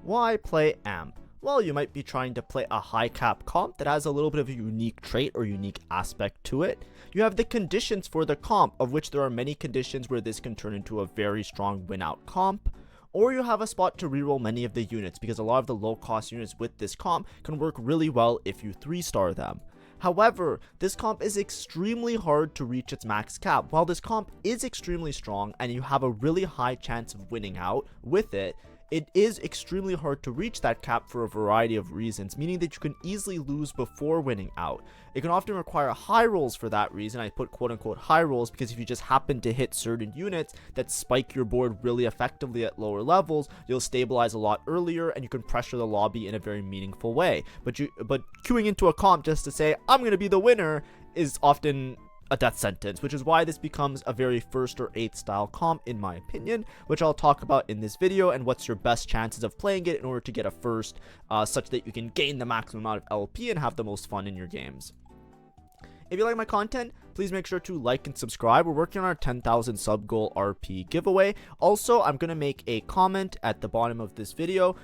Why play A.M.P? Well, you might be trying to play a high cap comp that has a little bit of a unique trait or unique aspect to it. You have the conditions for the comp, of which there are many conditions where this can turn into a very strong win out comp. Or you have a spot to reroll many of the units, because a lot of the low cost units with this comp can work really well if you 3-star them. However, this comp is extremely hard to reach its max cap. While this comp is extremely strong and you have a really high chance of winning out with it, it is extremely hard to reach that cap for a variety of reasons, meaning that you can easily lose before winning out. It can often require high rolls for that reason. I put quote unquote high rolls because if you just happen to hit certain units that spike your board really effectively at lower levels, you'll stabilize a lot earlier and you can pressure the lobby in a very meaningful way. But queuing into a comp just to say I'm going to be the winner is often a death sentence, which is why this becomes a very 1st or 8th style comp in my opinion, which I'll talk about in this video, and what's your best chances of playing it in order to get a 1st such that you can gain the maximum amount of LP and have the most fun in your games. If you like my content, please make sure to like and subscribe. We're working on our 10,000 sub goal RP giveaway. Also, I'm going to make a comment at the bottom of this video.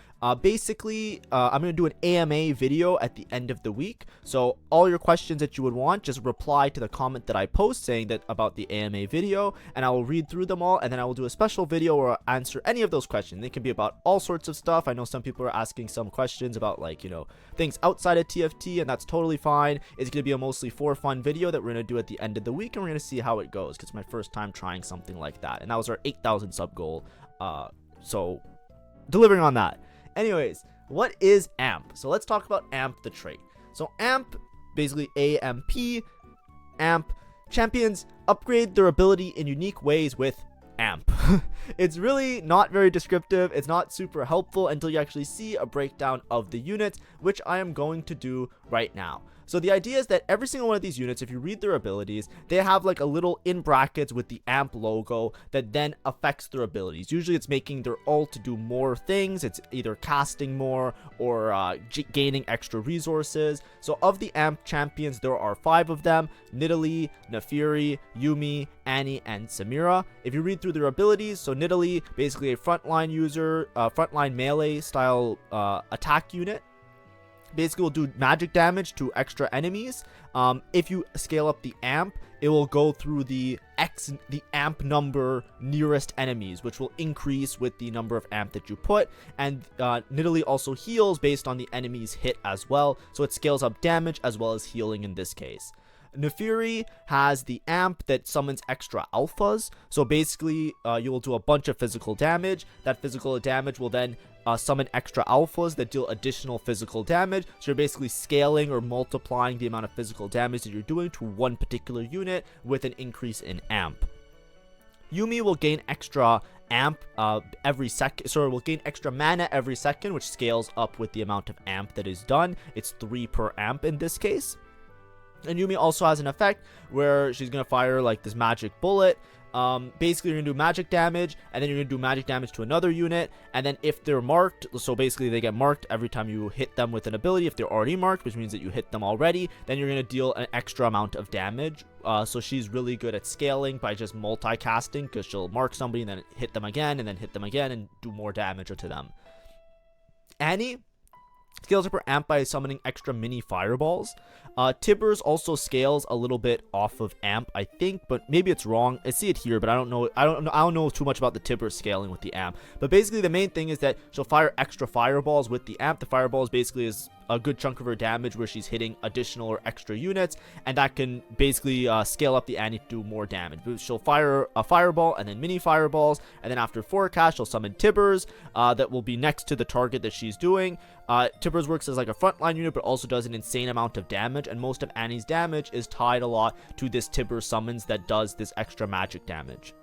Basically, I'm going to do an AMA video at the end of the week. So all your questions that you would want, just reply to the comment that I post saying that about the AMA video, and I will read through them all, and then I will do a special video where I'll answer any of those questions. They can be about all sorts of stuff. I know some people are asking some questions about, like, you know, things outside of TFT, and that's totally fine. It's going to be a mostly for fun video that we're going to do at the end of the week, and we're going to see how it goes, because it's my first time trying something like that, and that was our 8,000 sub goal. So delivering on that. Anyways, what is A.M.P? So let's talk about A.M.P, the trait. So A.M.P, basically A.M.P, A.M.P, champions upgrade their ability in unique ways with A.M.P. It's really not very descriptive. It's not super helpful until you actually see a breakdown of the units, which I am going to do right now. So the idea is that every single one of these units, if you read their abilities, they have like a little in brackets with the A.M.P logo that then affects their abilities. Usually it's making their ult to do more things. It's either casting more or gaining extra resources. So of the A.M.P champions, there are 5 of them: Nidalee, Naafiri, Yuumi, Annie, and Samira. If you read through their abilities, so Nidalee, basically a frontline user, frontline melee style attack unit. Basically will do magic damage to extra enemies. If you scale up the A.M.P, it will go through the A.M.P number nearest enemies, which will increase with the number of A.M.P that you put. And Nidalee also heals based on the enemy's hit as well, so it scales up damage as well as healing in this case. Naafiri has the A.M.P that summons extra alphas. So basically, you will do a bunch of physical damage. That physical damage will then summon extra alphas that deal additional physical damage. So you're basically scaling or multiplying the amount of physical damage that you're doing to one particular unit with an increase in A.M.P. Yuumi will gain extra A.M.P every second, so it will gain extra mana every second, which scales up with the amount of A.M.P that is done. It's 3 per A.M.P in this case. And Yuumi also has an effect where she's going to fire like this magic bullet. Basically you're going to do magic damage, and then you're going to do magic damage to another unit, and then if they're marked, so basically they get marked every time you hit them with an ability. If they're already marked, which means that you hit them already, then you're going to deal an extra amount of damage. So she's really good at scaling by just multicasting, because she'll mark somebody and then hit them again and then hit them again and do more damage to them. Annie scales up her A.M.P by summoning extra mini fireballs. Tibbers also scales a little bit off of A.M.P, I think, but maybe it's wrong. I see it here, but I don't know too much about the Tibbers scaling with the A.M.P. But basically the main thing is that she'll fire extra fireballs with the A.M.P. The fireballs basically is a good chunk of her damage where she's hitting additional or extra units, and that can basically scale up the Annie to do more damage. She'll fire a fireball and then mini fireballs, and then after forecast she'll summon Tibbers that will be next to the target that she's doing. Tibbers works as like a frontline unit, but also does an insane amount of damage, and most of Annie's damage is tied a lot to this Tibbers summons that does this extra magic damage.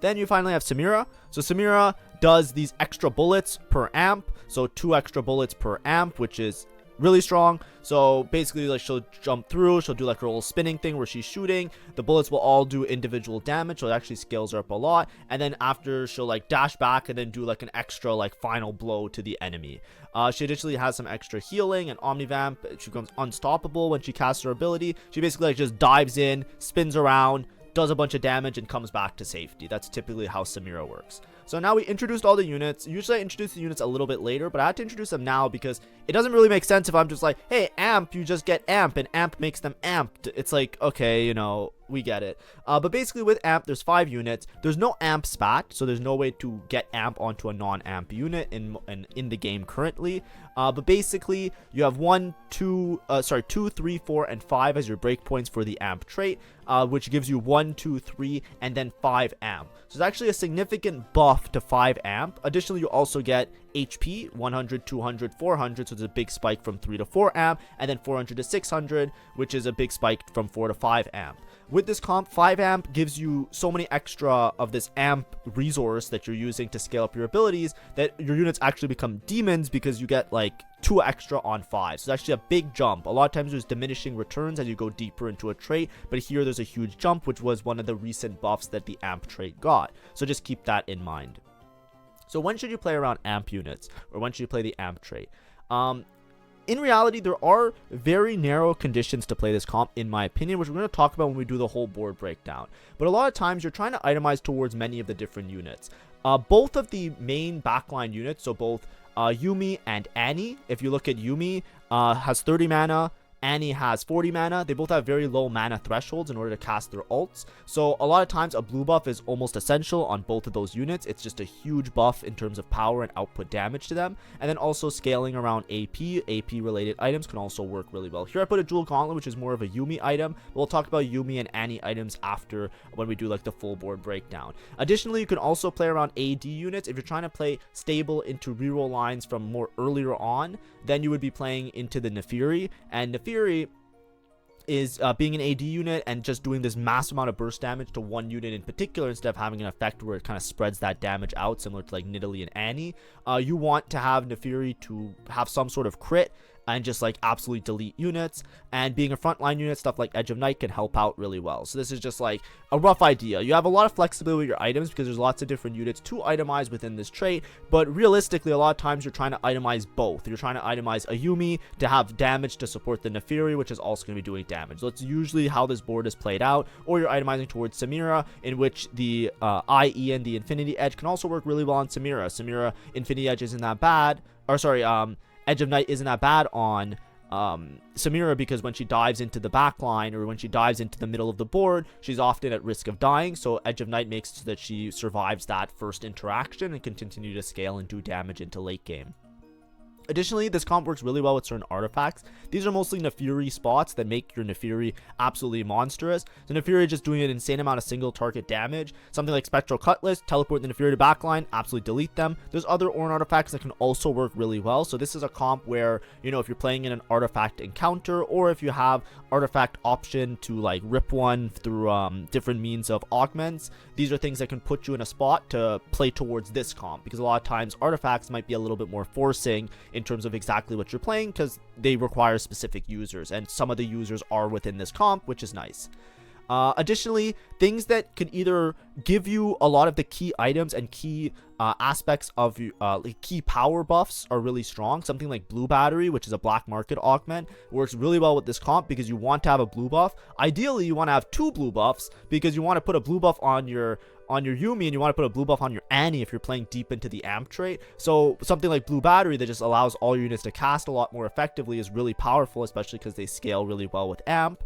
Then you finally have Samira. So Samira does these extra bullets per A.M.P, so 2 extra bullets per A.M.P, which is really strong. So basically, like, she'll jump through, she'll do like her little spinning thing where she's shooting. The bullets will all do individual damage, so it actually scales her up a lot. And then after, she'll like dash back and then do like an extra like final blow to the enemy. She additionally has some extra healing and omnivamp. She becomes unstoppable when she casts her ability. She basically like just dives in, spins around, does a bunch of damage, and comes back to safety. That's typically how Samira works. So now we introduced all the units. Usually I introduce the units a little bit later, but I had to introduce them now because it doesn't really make sense if I'm just like, hey, AMP, you just get AMP, and AMP makes them amped. It's like, okay, you know, we get it. But basically with AMP, there's 5 units. There's no AMP spat, so there's no way to get AMP onto a non-AMP unit in the game currently. But basically, you have 2, 3, 4, and 5 as your breakpoints for the AMP trait, which gives you 1, 2, 3, and then 5 AMP. So it's actually a significant buff to 5 AMP. Additionally, you also get HP 100, 200, 400, so it's a big spike from 3 to 4 AMP, and then 400 to 600, which is a big spike from 4 to 5 AMP. With this comp, 5 AMP gives you so many extra of this AMP resource that you're using to scale up your abilities that your units actually become demons because you get like 2 extra on 5. So it's actually a big jump. A lot of times there's diminishing returns as you go deeper into a trait, but here there's a huge jump, which was one of the recent buffs that the AMP trait got. So just keep that in mind. So when should you play around AMP units, or when should you play the AMP trait? In reality, there are very narrow conditions to play this comp, in my opinion, which we're going to talk about when we do the whole board breakdown. But a lot of times, you're trying to itemize towards many of the different units. Both of the main backline units, so both Yuumi and Annie, if you look at Yuumi, has 30 mana, Annie has 40 mana. They both have very low mana thresholds in order to cast their ults. So a lot of times a blue buff is almost essential on both of those units. It's just a huge buff in terms of power and output damage to them. And then also scaling around AP related items can also work really well. Here I put a dual gauntlet, which is more of a Yuumi item. We'll talk about Yuumi and Annie items after when we do like the full board breakdown. Additionally, you can also play around AD units. If you're trying to play stable into reroll lines from more earlier on, then you would be playing into the Nefiri. And Nefiri is being an AD unit and just doing this massive amount of burst damage to one unit in particular instead of having an effect where it kind of spreads that damage out, similar to like Nidalee and Annie. You want to have Nefiri to have some sort of crit and just like absolutely delete units, and being a frontline unit, stuff like Edge of Night can help out really well. So this is just like a rough idea. You have a lot of flexibility with your items because there's lots of different units to itemize within this trait, but realistically a lot of times you're trying to itemize both. You're trying to itemize a Yuumi to have damage to support the Nefiri, which is also going to be doing damage. So that's usually how this board is played out. Or you're itemizing towards Samira, in which the IE and the Infinity Edge can also work really well on Samira. Samira Infinity Edge isn't that bad, or sorry, Edge of Night isn't that bad on Samira, because when she dives into the back line or when she dives into the middle of the board, she's often at risk of dying. So Edge of Night makes so that she survives that first interaction and can continue to scale and do damage into late game. Additionally, this comp works really well with certain artifacts. These are mostly Nefiri spots that make your Nefiri absolutely monstrous. So Nefiri just doing an insane amount of single target damage. Something like Spectral Cutlass, teleport the Nefiri to backline, absolutely delete them. There's other Ornn artifacts that can also work really well. So this is a comp where, you know, if you're playing in an artifact encounter, or if you have artifact option to like rip one through different means of augments, these are things that can put you in a spot to play towards this comp, because a lot of times artifacts might be a little bit more forcing in terms of exactly what you're playing because they require specific users, and some of the users are within this comp, which is nice. Additionally, things that could either give you a lot of the key items and key aspects of like key power buffs are really strong. Something like Blue Battery, which is a black market augment, works really well with this comp because you want to have a blue buff. Ideally, you want to have 2 blue buffs because you want to put a blue buff on your Yuumi, and you want to put a blue buff on your Annie if you're playing deep into the AMP trait. So something like Blue Battery that just allows all your units to cast a lot more effectively is really powerful, especially because they scale really well with AMP.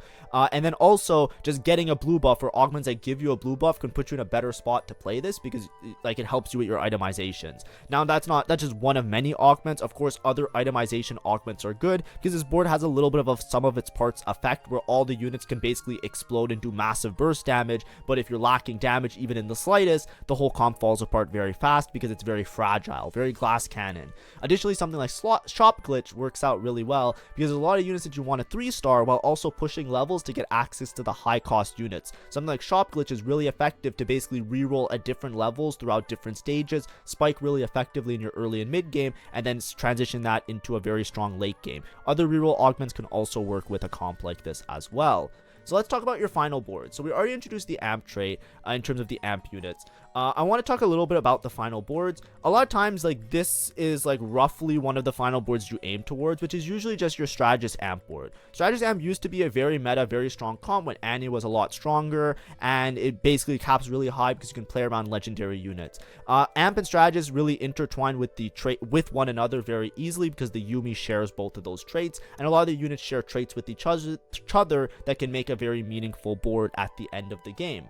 And then also just getting a blue buff or augments that give you a blue buff can put you in a better spot to play this because like it helps you with your itemizations. Now that's just one of many augments. Of course, other itemization augments are good because this board has a little bit of a sum of its parts effect where all the units can basically explode and do massive burst damage. But if you're lacking damage even in the slightest, the whole comp falls apart very fast because it's very fragile, very glass cannon. Additionally, something like Shop Glitch works out really well because there's a lot of units that you want to 3-star while also pushing levels to get access to the high cost units. Something like Shop Glitch is really effective to basically reroll at different levels throughout different stages, spike really effectively in your early and mid game, and then transition that into a very strong late game. Other reroll augments can also work with a comp like this as well. So let's talk about your final board. So we already introduced the AMP trait in terms of the AMP units. I want to talk a little bit about the final boards. A lot of times, like, this is like roughly one of the final boards you aim towards, which is usually just your Strategist Amp board. Strategist Amp used to be a very meta, very strong comp when Annie was a lot stronger, and it basically caps really high because you can play around legendary units. Amp and Strategist really intertwine with the trait with one another very easily because the Yuumi shares both of those traits, and a lot of the units share traits with each other that can make a very meaningful board at the end of the game.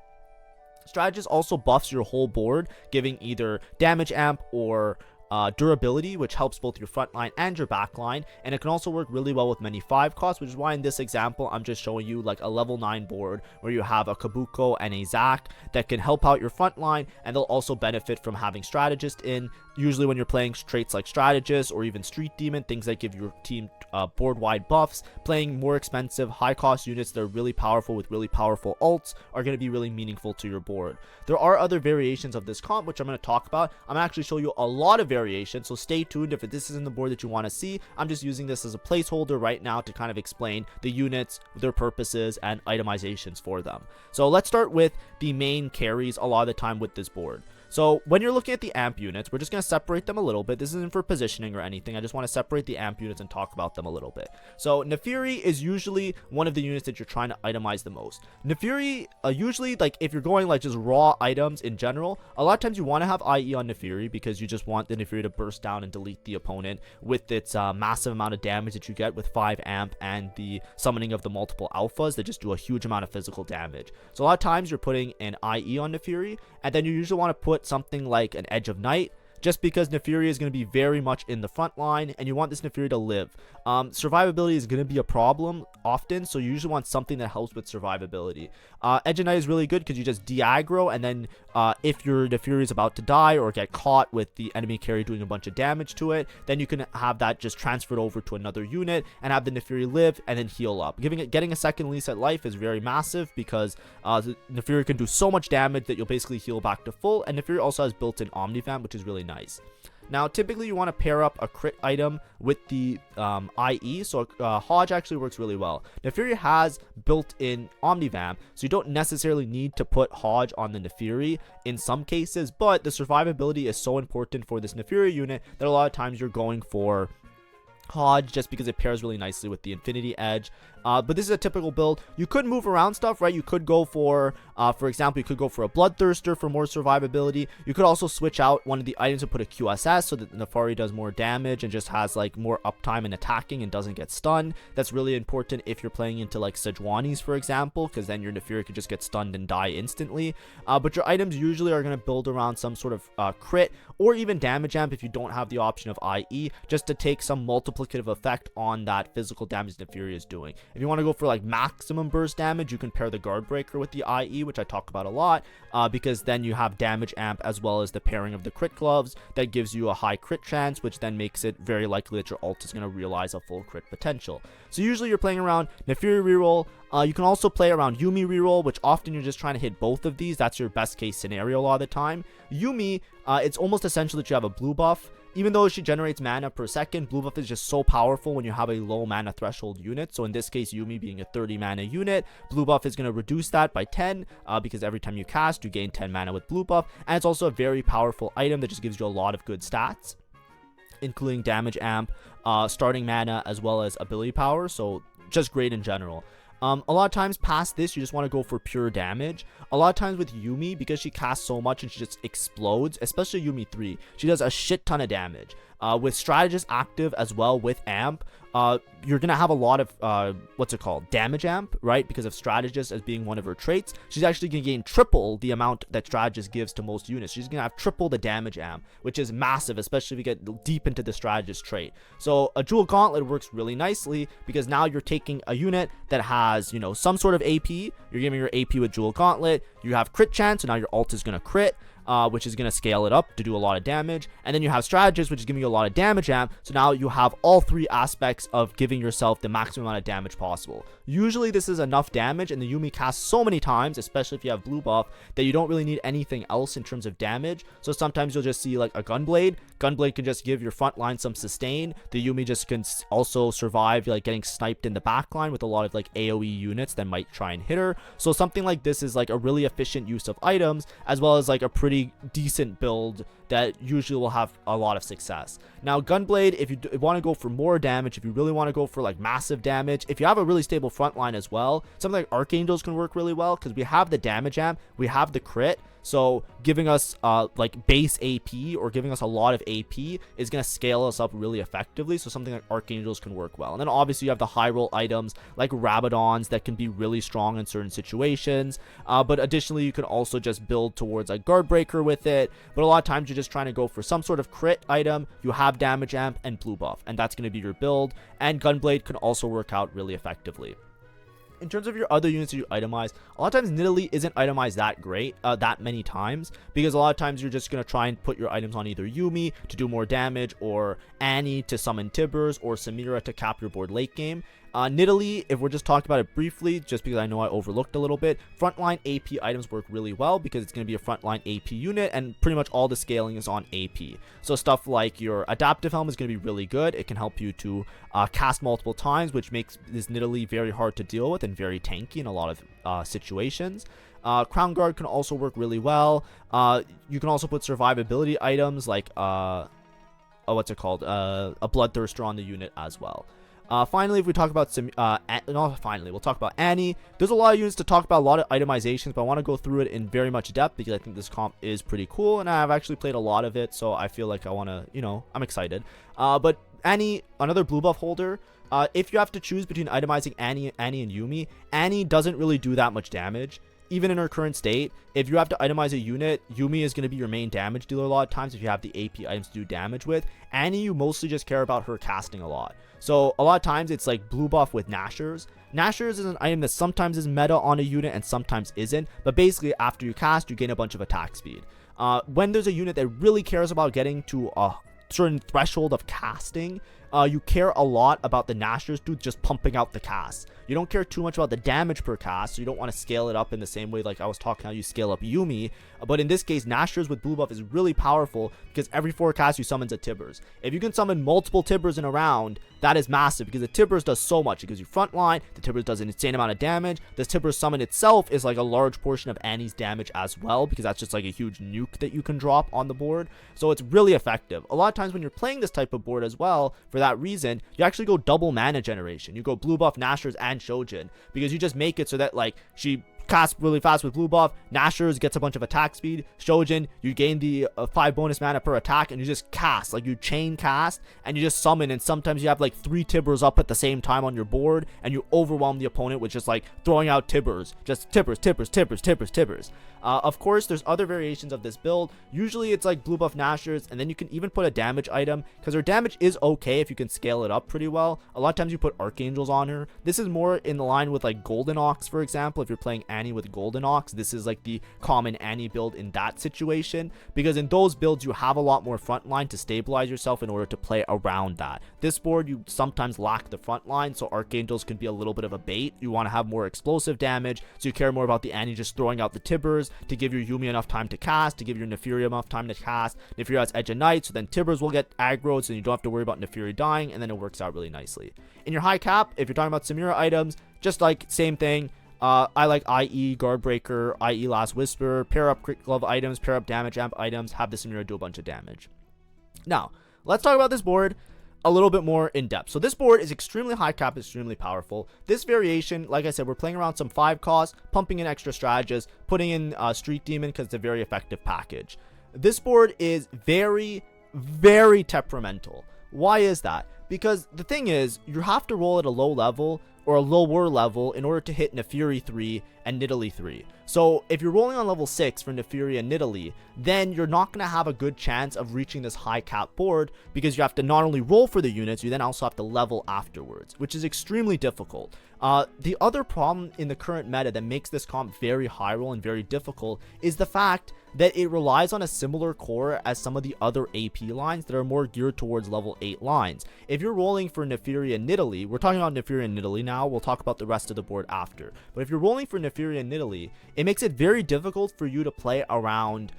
Strategist also buffs your whole board, giving either damage amp or durability, which helps both your front line and your back line, and it can also work really well with many 5 costs, which is why in this example I'm just showing you like a level 9 board where you have a Kabuko and a Zac that can help out your front line, and they'll also benefit from having Strategist in. Usually when you're playing traits like Strategist or even Street Demon, things that give your team board-wide buffs, playing more expensive, high-cost units that are really powerful with really powerful ults are going to be really meaningful to your board. There are other variations of this comp, which I'm going to talk about. I'm going to actually show you a lot of variations, so stay tuned. If this isn't the board that you want to see, I'm just using this as a placeholder right now to kind of explain the units, their purposes, and itemizations for them. So let's start with the main carries a lot of the time with this board. So when you're looking at the amp units, we're just going to separate them a little bit. This isn't for positioning or anything. I just want to separate the amp units and talk about them a little bit. So Nefiri is usually one of the units that you're trying to itemize the most. Nefiri, usually, like, if you're going like just raw items in general, a lot of times you want to have IE on Nefiri because you just want the Nefiri to burst down and delete the opponent with its massive amount of damage that you get with 5 amp and the summoning of the multiple alphas that just do a huge amount of physical damage. So a lot of times you're putting an IE on Nefiri, and then you usually want to put something like an Edge of Night, just because Nefiri is going to be very much in the front line and you want this Nefiri to live. Survivability is going to be a problem often, so you usually want something that helps with survivability. Edge of Night is really good because you just de-aggro, and then if your Nefiri is about to die or get caught with the enemy carry doing a bunch of damage to it, then you can have that just transferred over to another unit and have the Nefiri live and then heal up. Getting a second lease at life is very massive because the Nefiri can do so much damage that you'll basically heal back to full, and Nefiri also has built-in Omnivamp, which is really nice. Now, typically you want to pair up a crit item with the IE, so Hodge actually works really well. Nefiri has built-in Omnivamp, so you don't necessarily need to put Hodge on the Nefiri in some cases, but the survivability is so important for this Nefiri unit that a lot of times you're going for Hodge just because it pairs really nicely with the Infinity Edge. But this is a typical build. You could move around stuff, right? You could go for example, you could go for a Bloodthirster for more survivability. You could also switch out one of the items and put a QSS so that Nefari does more damage and just has like more uptime in attacking and doesn't get stunned. That's really important if you're playing into like Sejuani's, for example, because then your Nefiri could just get stunned and die instantly. But your items usually are going to build around some sort of crit or even damage amp if you don't have the option of IE, just to take some multiplicative effect on that physical damage Nefiri is doing. If you want to go for like maximum burst damage, you can pair the guard breaker with the IE, which I talk about a lot, because then you have damage amp as well as the pairing of the crit gloves that gives you a high crit chance, which then makes it very likely that your ult is going to realize a full crit potential. So usually you're playing around Nefiri reroll. You can also play around Yuumi reroll, which often you're just trying to hit both of these. That's your best case scenario a lot of the time. Yuumi, it's almost essential that you have a blue buff. Even though she generates mana per second, blue buff is just so powerful when you have a low mana threshold unit. So in this case, Yuumi being a 30 mana unit, blue buff is going to reduce that by 10 because every time you cast, you gain 10 mana with blue buff. And it's also a very powerful item that just gives you a lot of good stats, including damage amp, starting mana, as well as ability power. So just great in general. A lot of times past this, you just want to go for pure damage. A lot of times with Yuumi, because she casts so much and she just explodes, especially Yuumi 3, she does a shit ton of damage. With Strategist active as well with Amp, you're going to have a lot of, damage amp, right? Because of Strategist as being one of her traits, she's actually going to gain triple the amount that Strategist gives to most units. She's going to have triple the damage amp, which is massive, especially if you get deep into the Strategist trait. So a Jewel Gauntlet works really nicely because now you're taking a unit that has, some sort of AP, you're giving her AP with Jewel Gauntlet, you have crit chance, so now your ult is going to crit, which is going to scale it up to do a lot of damage. And then you have Strategist, which is giving you a lot of damage amp. So now you have all 3 aspects of giving yourself the maximum amount of damage possible. Usually this is enough damage, and the Yuumi casts so many times, especially if you have blue buff, that you don't really need anything else in terms of damage. So sometimes you'll just see like a Gunblade. Gunblade can just give your front line some sustain. The Yuumi just can also survive like getting sniped in the back line with a lot of like AoE units that might try and hit her. So something like this is like a really efficient use of items, as well as like a pretty pretty decent build that usually will have a lot of success. Now Gunblade, if you want to go for more damage, if you really want to go for like massive damage, if you have a really stable front line as well, something like Archangels can work really well because we have the damage amp, we have the crit. So giving us like base AP or giving us a lot of AP is going to scale us up really effectively. So something like Archangels can work well. And then obviously you have the high roll items like Rabadons that can be really strong in certain situations. But additionally, you can also just build towards like Guard Breaker with it. But a lot of times you're just trying to go for some sort of crit item. You have damage amp and blue buff, and that's going to be your build. And Gunblade can also work out really effectively. In terms of your other units that you itemize, a lot of times Nidalee isn't itemized that great, that many times, because a lot of times you're just going to try and put your items on either Yuumi to do more damage, or Annie to summon Tibbers, or Samira to cap your board late game. Nidalee, if we're just talking about it briefly, just because I know I overlooked a little bit, frontline AP items work really well because it's going to be a frontline AP unit, and pretty much all the scaling is on AP. So stuff like your Adaptive Helm is going to be really good. It can help you to cast multiple times, which makes this Nidalee very hard to deal with and very tanky in a lot of situations. Crown Guard can also work really well. You can also put survivability items like, what's it called? A Bloodthirster on the unit as well. Finally, if we talk about we'll talk about Annie. There's a lot of units to talk about, a lot of itemizations, but I want to go through it in very much depth because I think this comp is pretty cool, and I've actually played a lot of it, so I feel like I want to, I'm excited. But Annie, another blue buff holder. If you have to choose between itemizing Annie and Yuumi, Annie doesn't really do that much damage. Even in her current state, if you have to itemize a unit, Yuumi is going to be your main damage dealer a lot of times if you have the AP items to do damage with. Annie, you mostly just care about her casting a lot. So a lot of times it's like blue buff with Nashers. Nashers is an item that sometimes is meta on a unit and sometimes isn't, but basically after you cast, you gain a bunch of attack speed. When there's a unit that really cares about getting to a certain threshold of casting, you care a lot about the Nashers dude just pumping out the cast. You don't care too much about the damage per cast, so you don't want to scale it up in the same way like I was talking how you scale up Yuumi. But in this case, Nashers with blue buff is really powerful because every 4 casts you summons a Tibbers. If you can summon multiple Tibbers in a round, that is massive because the Tibbers does so much. It gives you frontline, the Tibbers does an insane amount of damage. This Tibbers summon itself is like a large portion of Annie's damage as well because that's just like a huge nuke that you can drop on the board. So it's really effective. A lot of times when you're playing this type of board as well, for that reason, you actually go double mana generation. You go blue buff, Nashers, and Shojin because you just make it so that like she casts really fast with blue buff, Nashers gets a bunch of attack speed, Shojin, you gain the 5 bonus mana per attack, and you just cast, like you chain cast, and you just summon, and sometimes you have like 3 Tibbers up at the same time on your board, and you overwhelm the opponent with just like throwing out Tibbers, just Tibbers, Tibbers, Tibbers, Tibbers, Tibbers. Of course, there's other variations of this build. Usually it's like blue buff Nashers, and then you can even put a damage item, because her damage is okay if you can scale it up pretty well. A lot of times you put Archangels on her. This is more in the line with like Golden Ox, for example. If you're playing Annie with Golden Ox, this is like the common Annie build in that situation, because in those builds you have a lot more frontline to stabilize yourself in order to play around that. This board you sometimes lack the frontline, so Archangels can be a little bit of a bait. You want to have more explosive damage, so you care more about the Annie just throwing out the Tibbers to give your Yuumi enough time to cast, to give your Nefiria enough time to cast. Nefiria has Edge of Night, so then Tibbers will get aggroed, so you don't have to worry about Nefiria dying, and then it works out really nicely. In your high cap, if you're talking about Samira items, just like same thing. I like IE, Guard Breaker, IE Last Whisper, pair up Crit Glove items, pair up Damage Amp items, have the Samira do a bunch of damage. Now, let's talk about this board a little bit more in depth. So this board is extremely high cap, extremely powerful. This variation, like I said, we're playing around some 5 costs, pumping in extra strategists, putting in Street Demon because it's a very effective package. This board is very, very temperamental. Why is that? Because the thing is, you have to roll at a low level or a lower level in order to hit Nefiria 3 and Nidalee 3. So if you're rolling on level 6 for Nefiria and Nidalee, then you're not going to have a good chance of reaching this high cap board because you have to not only roll for the units, you then also have to level afterwards, which is extremely difficult. The other problem in the current meta that makes this comp very high roll and very difficult is the fact that it relies on a similar core as some of the other AP lines that are more geared towards level 8 lines. If you're rolling for Nefiria and Nidalee, we're talking about Nefiria and Nidalee now, we'll talk about the rest of the board after. But if you're rolling for Nefiria and Nidalee, it makes it very difficult for you to play around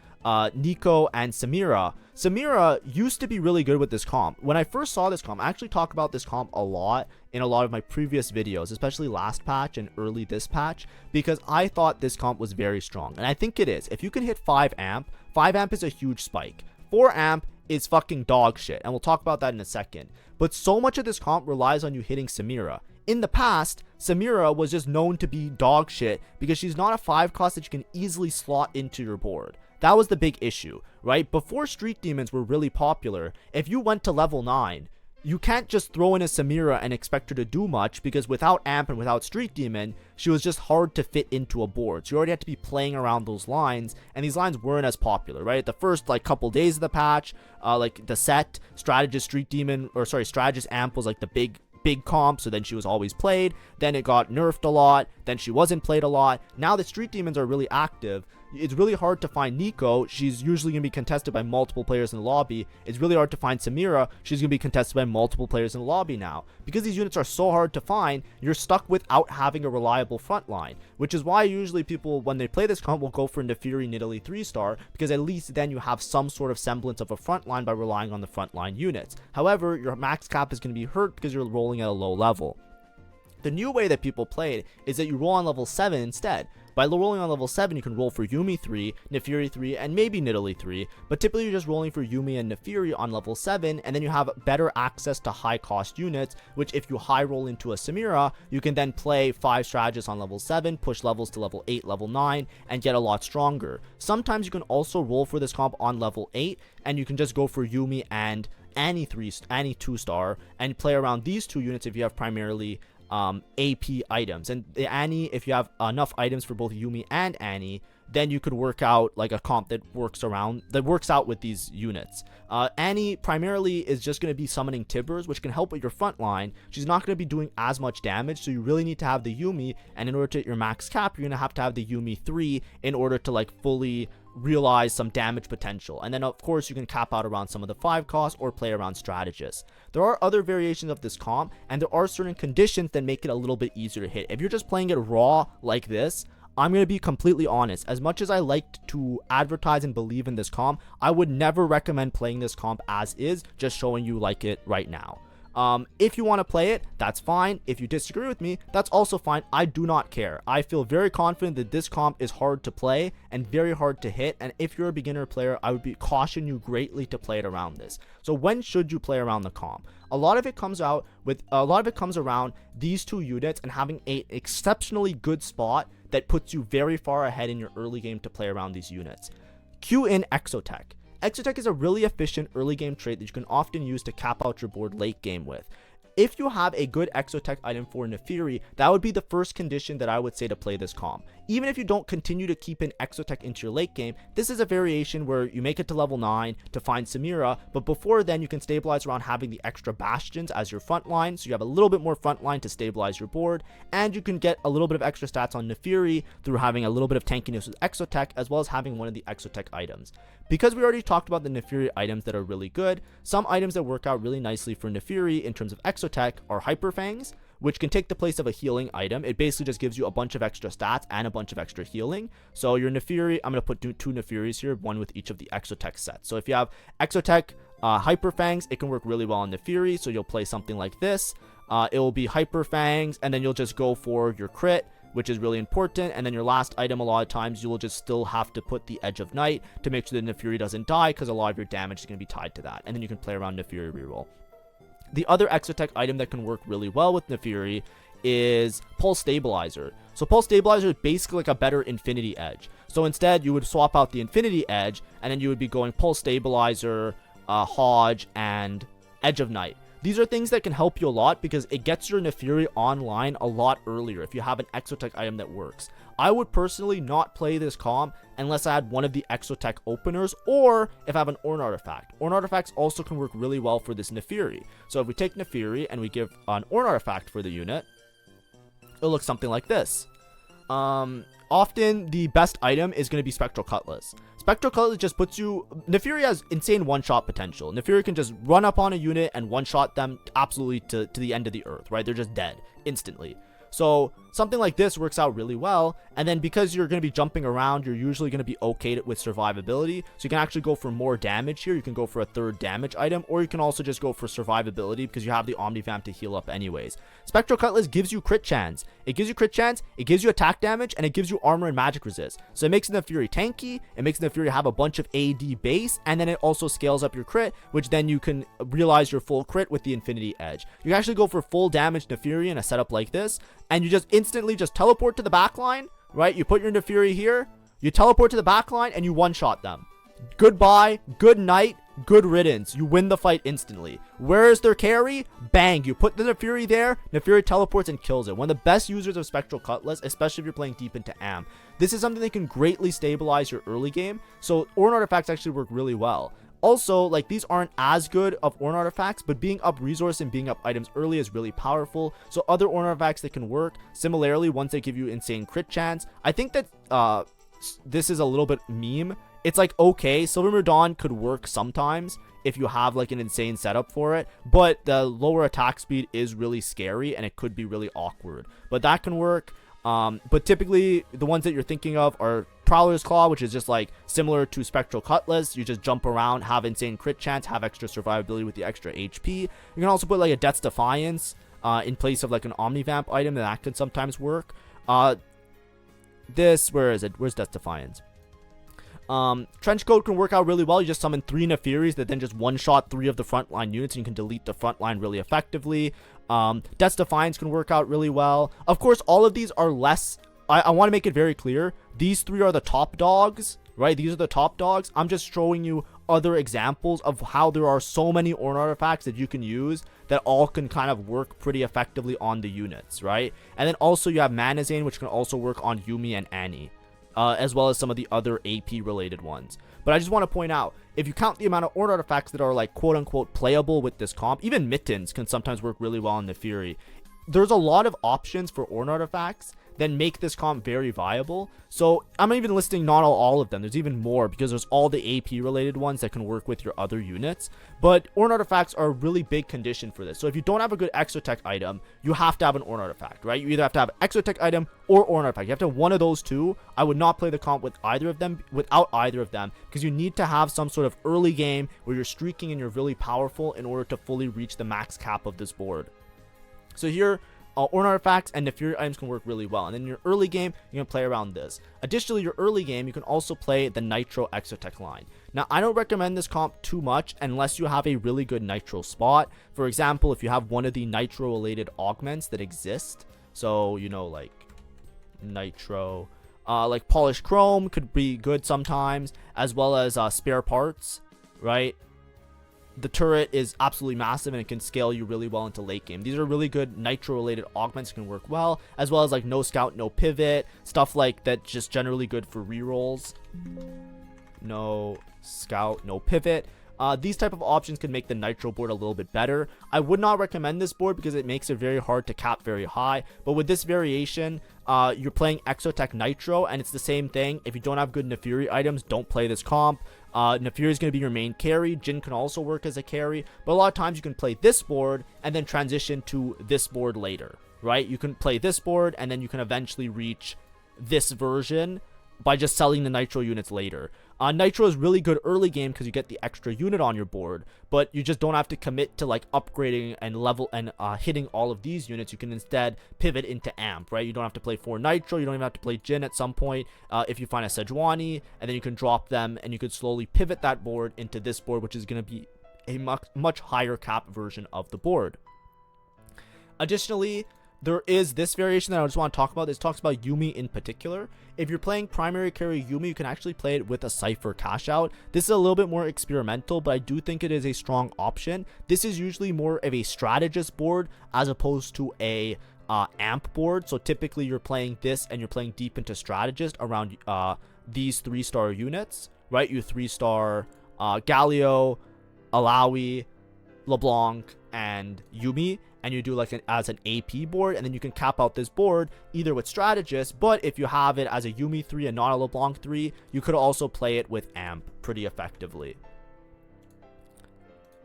Nico and Samira. Samira used to be really good with this comp. When I first saw this comp, I actually talk about this comp a lot in a lot of my previous videos, especially last patch and early this patch, because I thought this comp was very strong, and I think it is. If you can hit 5 amp 5 amp is a huge spike. 4 amp is fucking dog shit, and we'll talk about that in a second. But so much of this comp relies on you hitting Samira. In the past, Samira was just known to be dog shit because she's not a 5 cost that you can easily slot into your board. That was the big issue, right? Before Street Demons were really popular, if you went to level 9, you can't just throw in a Samira and expect her to do much, because without Amp and without Street Demon, she was just hard to fit into a board. So you already had to be playing around those lines, and these lines weren't as popular, right? The first like couple days of the patch, like the set, Strategist Street Demon, or sorry, Strategist Amp was like the big comp, so then she was always played. Then it got nerfed a lot, then she wasn't played a lot. Now the Street Demons are really active. It's really hard to find Nico. She's usually going to be contested by multiple players in the lobby. It's really hard to find Samira. She's going to be contested by multiple players in the lobby now. Because these units are so hard to find, you're stuck without having a reliable front line, which is why usually people, when they play this comp, will go for Nefiri Nidalee 3-star, because at least then you have some sort of semblance of a front line by relying on the front line units. However, your max cap is going to be hurt because you're rolling at a low level. The new way that people play it is that you roll on level 7 instead. By rolling on level 7, you can roll for Yuumi 3, Nefiri 3, and maybe Nidalee 3, but typically you're just rolling for Yuumi and Nefiri on level 7, and then you have better access to high cost units, which if you high roll into a Samira, you can then play 5 strategists on level 7, push levels to level 8, level 9, and get a lot stronger. Sometimes you can also roll for this comp on level 8, and you can just go for Yuumi and Annie 2-star, and play around these two units if you have primarily A.P items. And the Annie, if you have enough items for both Yuumi and Annie, then you could work out like a comp that works out with these units. Annie primarily is just going to be summoning Tibbers, which can help with your front line. She's not going to be doing as much damage, so you really need to have the Yuumi, and in order to hit your max cap, you're going to have the Yuumi 3 in order to like fully realize some damage potential. And then of course you can cap out around some of the 5 costs or play around strategists. There are other variations of this comp, and there are certain conditions that make it a little bit easier to hit. If you're just playing it raw like this, I'm going to be completely honest. As much as I like to advertise and believe in this comp, I would never recommend playing this comp as is, just showing you like it right now. If you want to play it, that's fine. If you disagree with me, that's also fine. I do not care. I feel very confident that this comp is hard to play and very hard to hit. And if you're a beginner player, I would caution you greatly to play it around this. So when should you play around the comp? A lot of it comes around these two units and having an exceptionally good spot that puts you very far ahead in your early game to play around these units. Cue in Exotech. Exotech is a really efficient early game trait that you can often use to cap out your board late game with. If you have a good Exotech item for Nefiri, that would be the first condition that I would say to play this comp. Even if you don't continue to keep in Exotech into your late game, this is a variation where you make it to level 9 to find Samira, but before then you can stabilize around having the extra bastions as your front line, so you have a little bit more front line to stabilize your board, and you can get a little bit of extra stats on Nefiri through having a little bit of tankiness with Exotech, as well as having one of the Exotech items. Because we already talked about the Nefiri items that are really good, some items that work out really nicely for Nefiri in terms of Exotech are Hyper Fangs, which can take the place of a healing item. It basically just gives you a bunch of extra stats and a bunch of extra healing. So your Nefiri, I'm going to put two Nefiris here, one with each of the Exotech sets. So if you have Exotech Hyper Fangs, it can work really well on Nefiri, so you'll play something like this. It will be Hyper Fangs, and then you'll just go for your crit, which is really important, and then your last item, a lot of times you will just still have to put the Edge of Night to make sure that Nefiri doesn't die, because a lot of your damage is going to be tied to that, and then you can play around Nefiri reroll. The other Exotech item that can work really well with Nefiri is Pulse Stabilizer. So Pulse Stabilizer is basically like a better Infinity Edge. So instead, you would swap out the Infinity Edge, and then you would be going Pulse Stabilizer, Hodge, and Edge of Night. These are things that can help you a lot because it gets your Nefiri online a lot earlier if you have an Exotech item that works. I would personally not play this comp unless I had one of the Exotech openers, or if I have an Ornn Artifact. Ornn Artifacts also can work really well for this Nefiri. So if we take Nefiri and we give an Ornn Artifact for the unit, it'll look something like this. Often the best item is going to be Spectral Cutlass. Spectral Cutlass just puts you... Nefiri has insane one-shot potential. Nefiri can just run up on a unit and one-shot them absolutely to the end of the earth, right? They're just dead instantly. So something like this works out really well. And then because you're going to be jumping around, you're usually going to be okay with survivability. So you can actually go for more damage here. You can go for a third damage item, or you can also just go for survivability because you have the Omnivamp to heal up anyways. Spectral Cutlass gives you crit chance. It gives you crit chance, it gives you attack damage, and it gives you armor and magic resist. So it makes the Fury tanky, it makes the Fury have a bunch of AD base, and then it also scales up your crit, which then you can realize your full crit with the Infinity Edge. You can actually go for full damage Neferi in a setup like this, and you just instantly just teleport to the back line, right? You put your Neferi here, you teleport to the back line, and you one-shot them. Goodbye, good night, good riddance. You win the fight instantly. Where is their carry? Bang, you put the Neferi there, Neferi teleports and kills it. One of the best users of Spectral Cutlass, especially if you're playing deep into A.M.P. This is something that can greatly stabilize your early game, so Ornn artifacts actually work really well. Also, like, these aren't as good of Ornn artifacts, but being up resource and being up items early is really powerful. So other Ornn artifacts that can work, similarly, once they give you insane crit chance. I think that this is a little bit meme. It's like, okay, Silvermere Dawn could work sometimes if you have like an insane setup for it, but the lower attack speed is really scary and it could be really awkward. But that can work. But typically the ones that you're thinking of are Prowler's Claw, which is just like similar to Spectral Cutlass. You just jump around, have insane crit chance, have extra survivability with the extra HP. You can also put like a Death's Defiance in place of like an Omnivamp item, and that can sometimes work. Where is it? Where's Death's Defiance? Trenchcoat can work out really well. You just summon 3 Neferis that then just one-shot 3 of the frontline units, and you can delete the frontline really effectively. Death's Defiance can work out really well. Of course, all of these are less... I want to make it very clear. These 3 are the top dogs, right? These are the top dogs. I'm just showing you other examples of how there are so many Ornn artifacts that you can use that all can kind of work pretty effectively on the units, right? And then also you have Manazane, which can also work on Yuumi and Annie. As well as some of the other AP related ones. But I just want to point out, if you count the amount of Ornn artifacts that are like quote unquote playable with this comp, even Mittens can sometimes work really well in the Fury. There's a lot of options for Ornn artifacts that make this comp very viable. So I'm even listing not all of them. There's even more because there's all the AP related ones that can work with your other units. But Ornn artifacts are a really big condition for this. So if you don't have a good Exotech item, you have to have an Ornn artifact, right? You either have to have an Exotech item or Ornn artifact. You have to have one of those two. I would not play the comp with either of them, without either of them, because you need to have some sort of early game where you're streaking and you're really powerful in order to fully reach the max cap of this board. So here, Ornn artifacts and Neferi items can work really well. And then in your early game, you can play around this. Additionally, your early game, you can also play the Nitro Exotech line. Now, I don't recommend this comp too much unless you have a really good Nitro spot. For example, if you have one of the Nitro-related augments that exist. So, you know, like Nitro, like Polished Chrome could be good sometimes, as well as spare parts, right? The turret is absolutely massive and it can scale you really well into late game. These are really good Nitro related augments that can work well, as well as like no scout, no pivot, stuff like that, just generally good for rerolls. No scout, no pivot. These type of options can make the Nitro board a little bit better. I would not recommend this board because it makes it very hard to cap very high, but with this variation, you're playing Exotech Nitro, and it's the same thing. If you don't have good Neferi items, don't play this comp. Neferi is going to be your main carry. Jhin can also work as a carry, but a lot of times you can play this board and then transition to this board later, right? You can play this board and then you can eventually reach this version by just selling the Nitro units later. Nitro is really good early game because you get the extra unit on your board, but you just don't have to commit to like upgrading and level and hitting all of these units. You can instead pivot into A.M.P, right? You don't have to play 4 Nitro, you don't even have to play Jhin at some point if you find a Sejuani, and then you can drop them and you could slowly pivot that board into this board, which is going to be a much higher cap version of the board. Additionally, there is this variation that I just want to talk about. This talks about Yuumi in particular. If you're playing primary carry Yuumi, you can actually play it with a Cypher cash out. This is a little bit more experimental, but I do think it is a strong option. This is usually more of a strategist board as opposed to a A.M.P board. So typically you're playing this and you're playing deep into strategist around these 3-star units, right? You 3-star Galio, Alawi, LeBlanc, and Yuumi, and you do like as an AP board, and then you can cap out this board either with strategist, but if you have it as a Yuumi 3 and not a LeBlanc 3, you could also play it with A.M.P pretty effectively.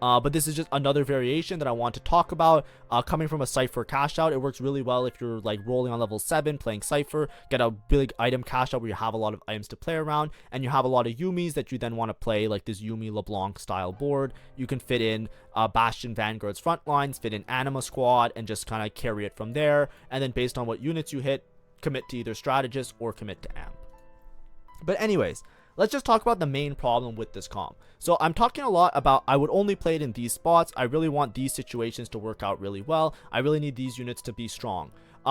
But this is just another variation that I want to talk about. Coming from a Cypher cash out, it works really well if you're like rolling on level 7, playing Cypher, get a big item cash out where you have a lot of items to play around, and you have a lot of Yumis that you then want to play, like this Yumi LeBlanc style board. You can fit in Bastion Vanguard's front lines, fit in Anima Squad, and just kind of carry it from there. And then based on what units you hit, commit to either Strategist or commit to A.M.P. But anyways, let's just talk about the main problem with this comp. So I'm talking a lot about I would only play it in these spots. I really want these situations to work out really well. I really need these units to be strong.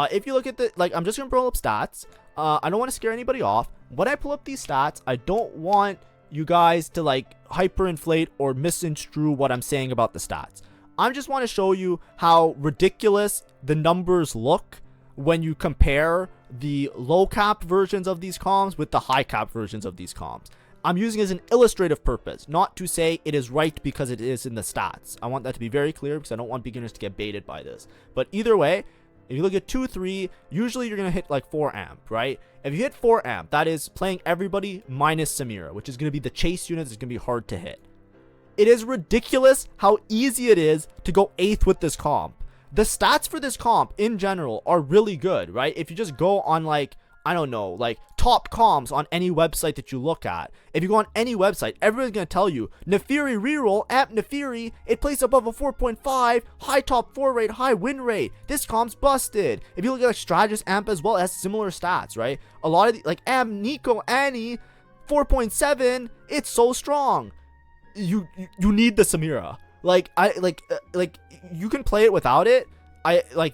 If you look at the, like, I'm just going to pull up stats. I don't want to scare anybody off. When I pull up these stats, I don't want you guys to like hyperinflate or misconstrue what I'm saying about the stats. I just want to show you how ridiculous the numbers look when you compare the low cap versions of these comms with the high cap versions of these comms. I'm using it as an illustrative purpose, not to say it is right because it is in the stats. I want that to be very clear because I don't want beginners to get baited by this. But either way, if you look at 2-3, usually you're going to hit like 4 A.M.P, right? If you hit 4 A.M.P, that is playing everybody minus Samira, which is going to be the chase unit that's going to be hard to hit. It is ridiculous how easy it is to go 8th with this comp. The stats for this comp in general are really good, right? If you just go on like, I don't know, like top comms on any website that you look at. If you go on any website, everyone's going to tell you, Naafiri reroll, A.M.P Naafiri, it plays above a 4.5, high top 4 rate, high win rate. This comp's busted. If you look at like Strategist A.M.P as well, it has similar stats, right? A lot of the, like A.M.P, Nico, Annie, 4.7, it's so strong. You need the Samira. Like you can play it without it.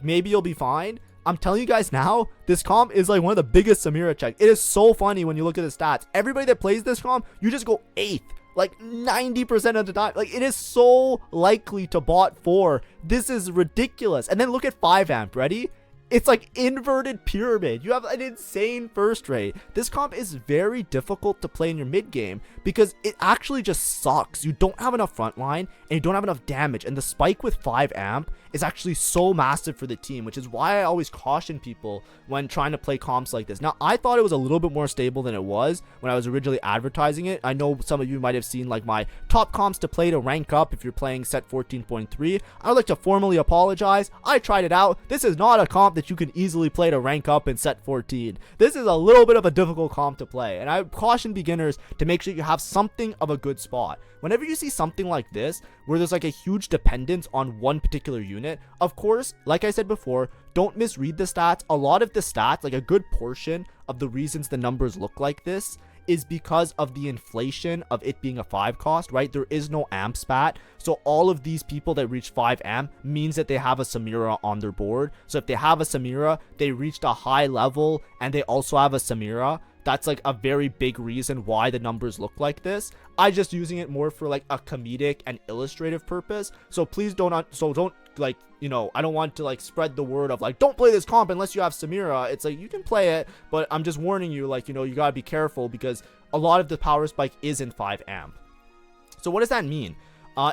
Maybe you'll be fine. I'm telling you guys now, this comp is like one of the biggest Samira checks. It is so funny when you look at the stats. Everybody that plays this comp, you just go 8th. Like 90% of the time. Like it is so likely to bot 4. This is ridiculous. And then look at 5 A.M.P. Ready? It's like inverted pyramid. You have an insane first rate. This comp is very difficult to play in your mid game because it actually just sucks. You don't have enough front line and you don't have enough damage. And the spike with 5 A.M.P is actually so massive for the team, which is why I always caution people when trying to play comps like this. Now, I thought it was a little bit more stable than it was when I was originally advertising it. I know some of you might have seen like my top comps to play to rank up if you're playing set 14.3. I would like to formally apologize. I tried it out. This is not a comp that you can easily play to rank up in set 14. This is a little bit of a difficult comp to play, and I caution beginners to make sure you have something of a good spot. Whenever you see something like this, where there's like a huge dependence on one particular unit, of course, like I said before, don't misread the stats. A lot of the stats, like a good portion of the reasons the numbers look like this, is because of the inflation of it being a 5 cost, right? There is no A.M.P spat. So all of these people that reach 5 A.M.P means that they have a Samira on their board. So if they have a Samira, they reached a high level and they also have a Samira. That's like a very big reason why the numbers look like this. I just using it more for like a comedic and illustrative purpose. So please don't like, you know, I don't want to like spread the word of like, don't play this comp unless you have Samira. It's like, you can play it, but I'm just warning you, like, you know, you gotta be careful because a lot of the power spike is in 5 A.M.P. So what does that mean?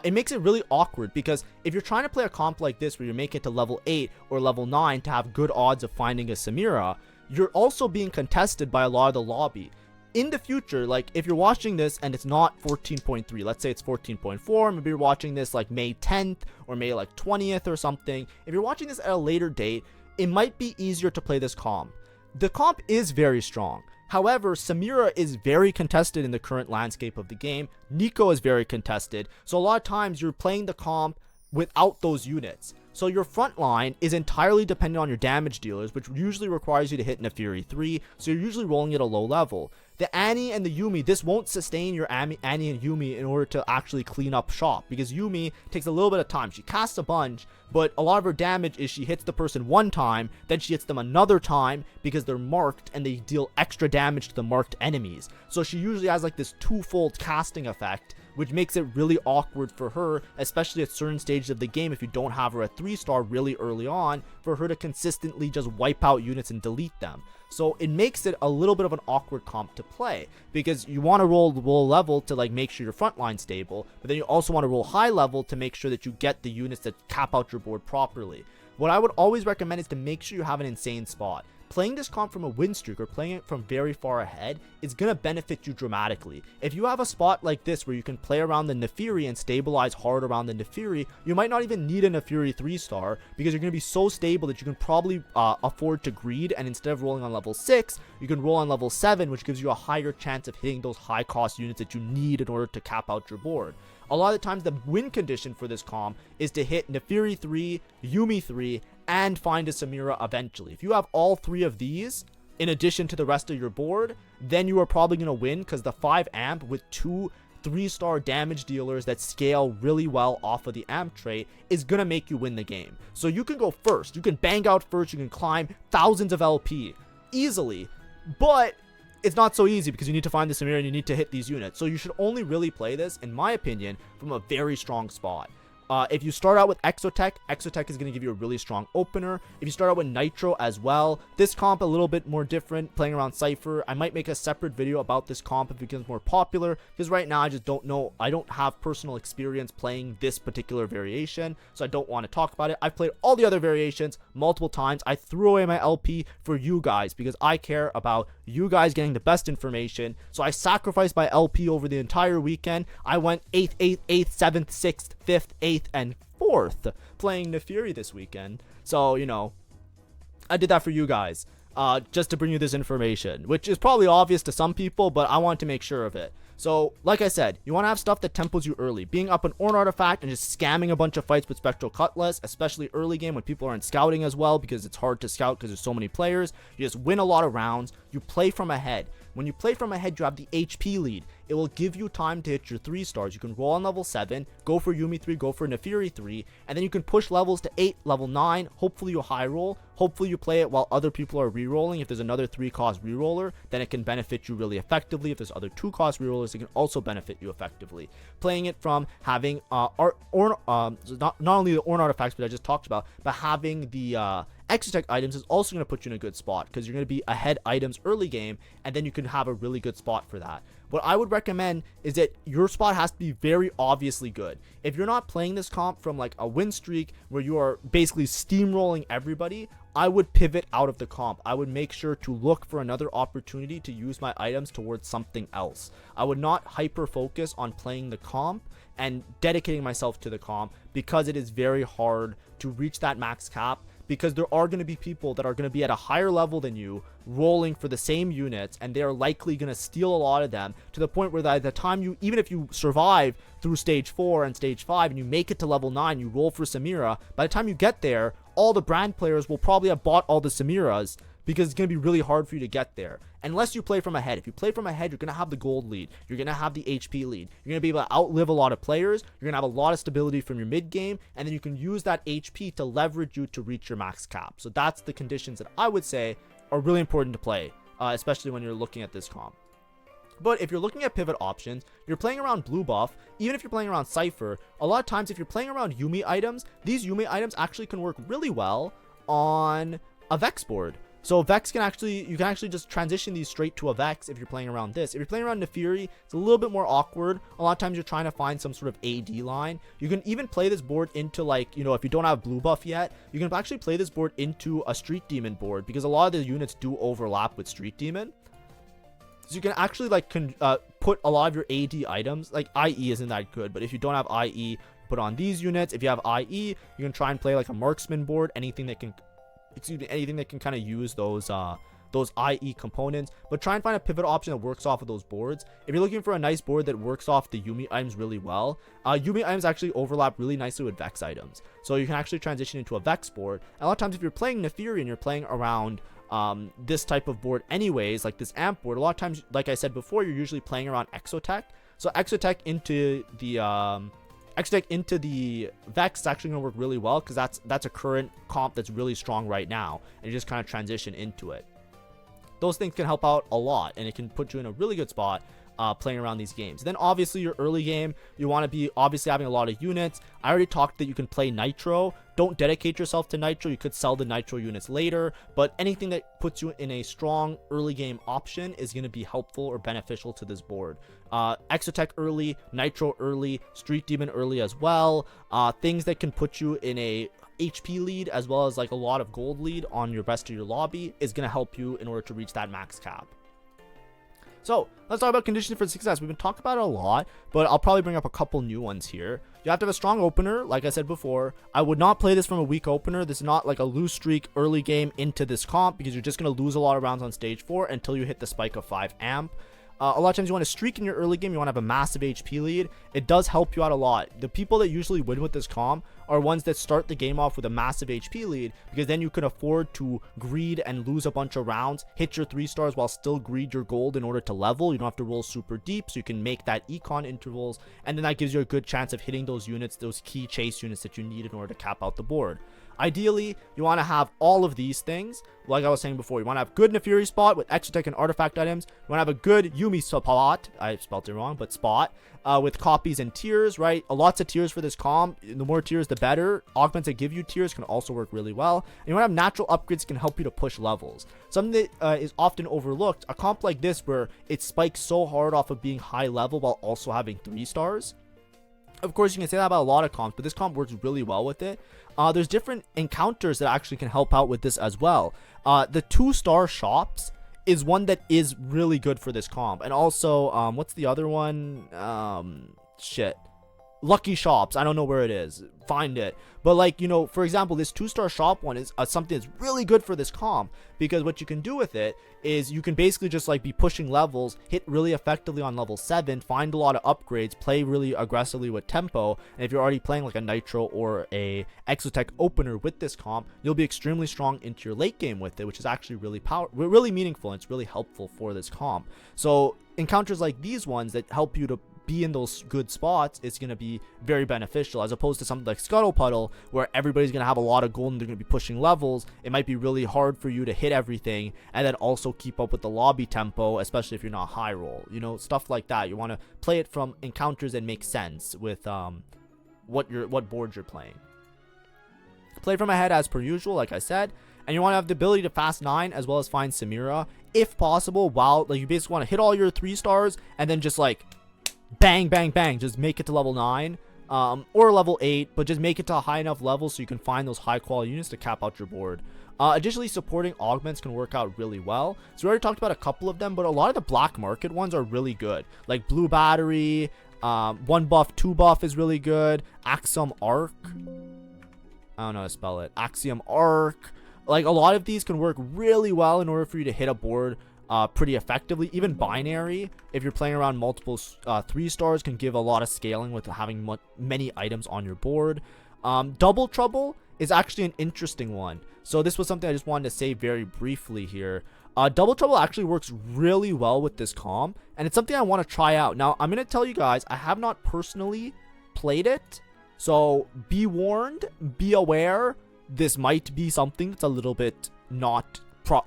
It makes it really awkward because if you're trying to play a comp like this where you make it to level 8 or level 9 to have good odds of finding a Samira, you're also being contested by a lot of the lobby. In the future, like if you're watching this and it's not 14.3, let's say it's 14.4, maybe you're watching this like May 10th or May like 20th or something. If you're watching this at a later date, it might be easier to play this comp. The comp is very strong. However, Samira is very contested in the current landscape of the game. Nico is very contested. So a lot of times you're playing the comp without those units. So your front line is entirely dependent on your damage dealers, which usually requires you to hit Naafiri 3, so you're usually rolling at a low level. The Annie and the Yuumi, this won't sustain your Annie and Yuumi in order to actually clean up shop, because Yuumi takes a little bit of time. She casts a bunch, but a lot of her damage is she hits the person one time, then she hits them another time because they're marked and they deal extra damage to the marked enemies. So she usually has like this twofold casting effect, which makes it really awkward for her, especially at certain stages of the game if you don't have her at 3-star really early on, for her to consistently just wipe out units and delete them. So it makes it a little bit of an awkward comp to play, because you want to roll low level to like make sure your front line's stable, but then you also want to roll high level to make sure that you get the units that cap out your board properly. What I would always recommend is to make sure you have an insane spot. playing this comp from a win streak or playing it from very far ahead is going to benefit you dramatically. If you have a spot like this where you can play around the Nefiri and stabilize hard around the Nefiri, you might not even need a Nefiri 3-star because you're going to be so stable that you can probably afford to greed, and instead of rolling on level 6, you can roll on level 7, which gives you a higher chance of hitting those high cost units that you need in order to cap out your board. A lot of the times the win condition for this comp is to hit Nefiri 3, Yuumi 3, and find a Samira eventually. If you have all 3 of these in addition to the rest of your board, then you are probably going to win, because the 5 AMP with 2 3-star damage dealers that scale really well off of the AMP trait is going to make you win the game. So you can go first, you can bang out first, you can climb thousands of LP easily, but it's not so easy because you need to find the Samira and you need to hit these units. So you should only really play this, in my opinion, from a very strong spot. If you start out with Exotech is going to give you a really strong opener. If you start out with Nitro as well, this comp a little bit more different, playing around Cypher. I might make a separate video about this comp if it becomes more popular, because right now I just don't know. I don't have personal experience playing this particular variation, so I don't want to talk about it. I've played all the other variations multiple times. I threw away my LP for you guys because I care about you guys getting the best information. So I sacrificed my LP over the entire weekend. I went 8th, 7th, 6th, 5th, 8th, and 4th playing Nefiri this weekend. So, you know, I did that for you guys, just to bring you this information, which is probably obvious to some people, but I want to make sure of it. So, like I said, you want to have stuff that tempos you early. Being up an Ornn artifact and just scamming a bunch of fights with Spectral Cutlass, especially early game when people aren't scouting as well, because it's hard to scout because there's so many players. You just win a lot of rounds. You play from ahead. When you play from ahead, you have the HP lead. It will give you time to hit your 3-stars. You can roll on level 7, go for Yuumi 3, go for Nefiri 3, and then you can push levels to 8, level 9. Hopefully you high roll. Hopefully you play it while other people are rerolling. If there's another 3-cost reroller, then it can benefit you really effectively. If there's other 2-cost rerollers, it can also benefit you effectively. Playing it from having not only the Ornn artifacts that I just talked about, but having the Exotech items is also going to put you in a good spot, because you're going to be ahead items early game, and then you can have a really good spot for that. What I would recommend is that your spot has to be very obviously good. If you're not playing this comp from like a win streak where you are basically steamrolling everybody, I would pivot out of the comp. I would make sure to look for another opportunity to use my items towards something else. I would not hyper focus on playing the comp and dedicating myself to the comp, because it is very hard to reach that max cap, because there are going to be people that are going to be at a higher level than you rolling for the same units, and they are likely going to steal a lot of them, to the point where by the time you, even if you survive through stage 4 and stage 5 and you make it to level 9, you roll for Samira, by the time you get there, all the brand players will probably have bought all the Samiras, because it's going to be really hard for you to get there unless you play from ahead. If you play from ahead, you're going to have the gold lead, you're going to have the HP lead, you're going to be able to outlive a lot of players, you're going to have a lot of stability from your mid game, and then you can use that HP to leverage you to reach your max cap. So that's the conditions that I would say are really important to play, especially when you're looking at this comp. But if you're looking at pivot options, you're playing around blue buff, even if you're playing around Cypher, a lot of times if you're playing around Yuumi items, these Yuumi items actually can work really well on a Vex board. So Vex can actually, you can actually just transition these straight to a Vex if you're playing around this. If you're playing around Nefiri, it's a little bit more awkward. A lot of times you're trying to find some sort of AD line. You can even play this board into, like, you know, if you don't have blue buff yet, you can actually play this board into a Street Demon board, because a lot of the units do overlap with Street Demon. So you can actually like put a lot of your AD items, like IE isn't that good, but if you don't have IE, put on these units. If you have IE, you can try and play like a marksman board, anything that can kind of use those IE components, but try and find a pivot option that works off of those boards. If you're looking for a nice board that works off the Yuumi items really well, Yuumi items actually overlap really nicely with Vex items, so you can actually transition into a Vex board. And a lot of times if you're playing Nefiri and you're playing around this type of board anyways, like this AMP board, a lot of times, like I said before, you're usually playing around Exotech. So Exotech into the Vex is actually going to work really well, because that's a current comp that's really strong right now, and you just kind of transition into it. Those things can help out a lot, and it can put you in a really good spot playing around these games. Then obviously your early game, you want to be obviously having a lot of units. I already talked that you can play Nitro. Don't dedicate yourself to Nitro. You could sell the Nitro units later, but anything that puts you in a strong early game option is going to be helpful or beneficial to this board. Exotech early, Nitro early, Street Demon early as well. Things that can put you in a HP lead as well as like a lot of gold lead on your rest of your lobby is going to help you in order to reach that max cap. So let's talk about conditions for success. We've been talking about it a lot, but I'll probably bring up a couple new ones here. You have to have a strong opener, like I said before. I would not play this from a weak opener. This is not like a lose streak early game into this comp, because you're just going to lose a lot of rounds on stage 4 until you hit the spike of 5 amp. A lot of times you want to streak in your early game, you want to have a massive HP lead. It does help you out a lot. The people that usually win with this comp are ones that start the game off with a massive HP lead, because then you can afford to greed and lose a bunch of rounds, hit your 3 stars while still greed your gold in order to level. You don't have to roll super deep, so you can make that econ intervals, and then that gives you a good chance of hitting those units, those key chase units that you need in order to cap out the board. Ideally, you want to have all of these things. Like I was saying before, you want to have good Nefiri spot with Exotech and artifact items. You want to have a good Yumi spot, I spelled it wrong, but spot, with copies and tiers, right? Lots of tiers for this comp. The more tiers, the better. Augments that give you tiers can also work really well. And you want to have natural upgrades that can help you to push levels. Something that is often overlooked, a comp like this where it spikes so hard off of being high level while also having 3 stars. Of course, you can say that about a lot of comps, but this comp works really well with it. There's different encounters that actually can help out with this as well. The 2-star shops is one that is really good for this comp. And also, what's the other one? Lucky shops. I don't know where it is. Find it. But like, you know, for example, this 2-star shop one is something that's really good for this comp, because what you can do with it is you can basically just like be pushing levels, hit really effectively on level 7, find a lot of upgrades, play really aggressively with tempo. And if you're already playing like a Nitro or a Exotech opener with this comp, you'll be extremely strong into your late game with it, which is actually really meaningful, and it's really helpful for this comp. So encounters like these ones that help you to be in those good spots is going to be very beneficial, as opposed to something like Scuttle Puddle where everybody's going to have a lot of gold and they're going to be pushing levels. It might be really hard for you to hit everything and then also keep up with the lobby tempo, especially if you're not high roll, you know, stuff like that. You want to play it from encounters that make sense with what board you're playing. Play from ahead as per usual, like I said, and you want to have the ability to fast 9 as well as find Samira if possible, while like you basically want to hit all your 3 stars and then just like bang bang bang, just make it to level 9 or level 8, but just make it to a high enough level so you can find those high quality units to cap out your board. Additionally, supporting augments can work out really well. So we already talked about a couple of them, but a lot of the black market ones are really good, like blue battery, 1 buff 2 buff is really good, Axiom Arc, I don't know how to spell it, Axiom Arc. Like a lot of these can work really well in order for you to hit a board pretty effectively. Even binary, if you're playing around multiple 3 stars, can give a lot of scaling with having many items on your board. Double Trouble is actually an interesting one, so this was something I just wanted to say very briefly here. Double Trouble actually works really well with this comp, and it's something I want to try out. Now I'm going to tell you guys, I have not personally played it, so be warned, be aware, this might be something that's a little bit not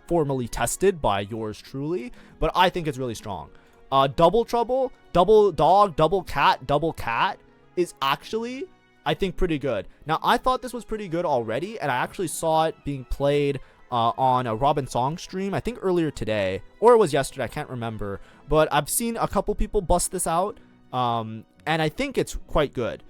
formally tested by yours truly, but I think it's really strong. Double Trouble, double dog, double cat is actually, I think, pretty good. Now I thought this was pretty good already, and I actually saw it being played on a Robin Song stream, I think earlier today, or it was yesterday, I can't remember, but I've seen a couple people bust this out, and I think it's quite good.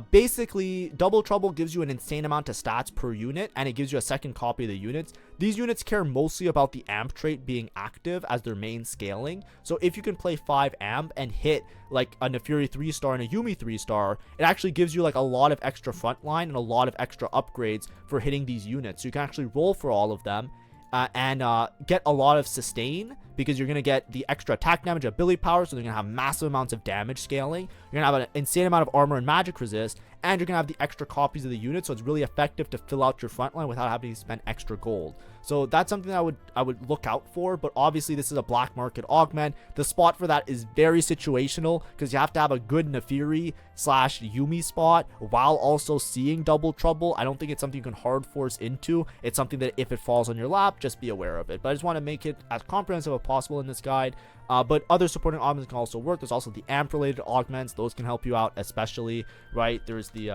Basically, Double Trouble gives you an insane amount of stats per unit, and it gives you a second copy of the units. These units care mostly about the AMP trait being active as their main scaling. So if you can play 5 AMP and hit like a Nefiri 3-star and a Yumi 3-star, it actually gives you like a lot of extra frontline and a lot of extra upgrades for hitting these units. So you can actually roll for all of them and get a lot of sustain, because you're going to get the extra attack damage, ability power, so they're going to have massive amounts of damage scaling. You're going to have an insane amount of armor and magic resist, and you're going to have the extra copies of the unit, so it's really effective to fill out your front line without having to spend extra gold. So that's something that I would look out for, but obviously this is a black market augment. The spot for that is very situational, because you have to have a good Nefiri / Yumi spot while also seeing Double Trouble. I don't think it's something you can hard force into. It's something that if it falls on your lap, just be aware of it. But I just want to make it as comprehensive as possible in this guide. But other supporting augments can also work. There's also the AMP related augments. Those can help you out especially, right? There's the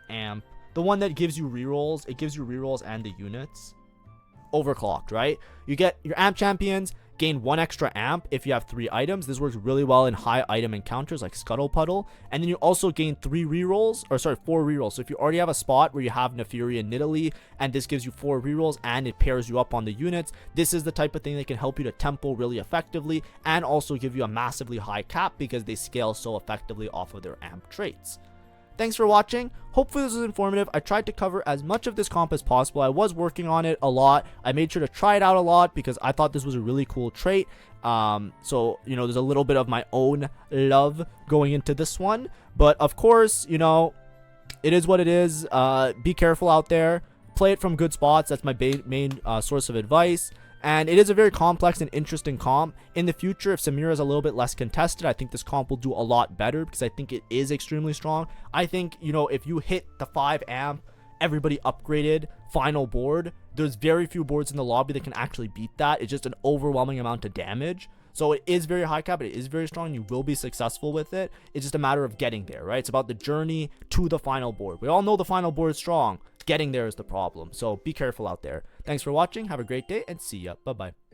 AMP, the one that gives you rerolls. It gives you rerolls and the units. Overclocked, right? You get your AMP champions, gain 1 extra AMP if you have 3 items. This works really well in high item encounters like Scuttle Puddle. And then you also gain 4 rerolls. So if you already have a spot where you have Neferi and Nidalee, and this gives you 4 rerolls and it pairs you up on the units, this is the type of thing that can help you to tempo really effectively and also give you a massively high cap because they scale so effectively off of their AMP traits. Thanks for watching. Hopefully this was informative. I tried to cover as much of this comp as possible. I was working on it a lot. I made sure to try it out a lot because I thought this was a really cool trait. So, you know, there's a little bit of my own love going into this one. But of course, you know, it is what it is. Be careful out there. Play it from good spots. That's my main source of advice. And it is a very complex and interesting comp. In the future, if Samira is a little bit less contested, I think this comp will do a lot better because I think it is extremely strong. I think, you know, if you hit the 5 AMP, everybody upgraded final board, there's very few boards in the lobby that can actually beat that. It's just an overwhelming amount of damage. So it is very high cap. It is very strong. You will be successful with it. It's just a matter of getting there, right? It's about the journey to the final board. We all know the final board is strong. Getting there is the problem. So be careful out there. Thanks for watching. Have a great day and see ya. Bye-bye.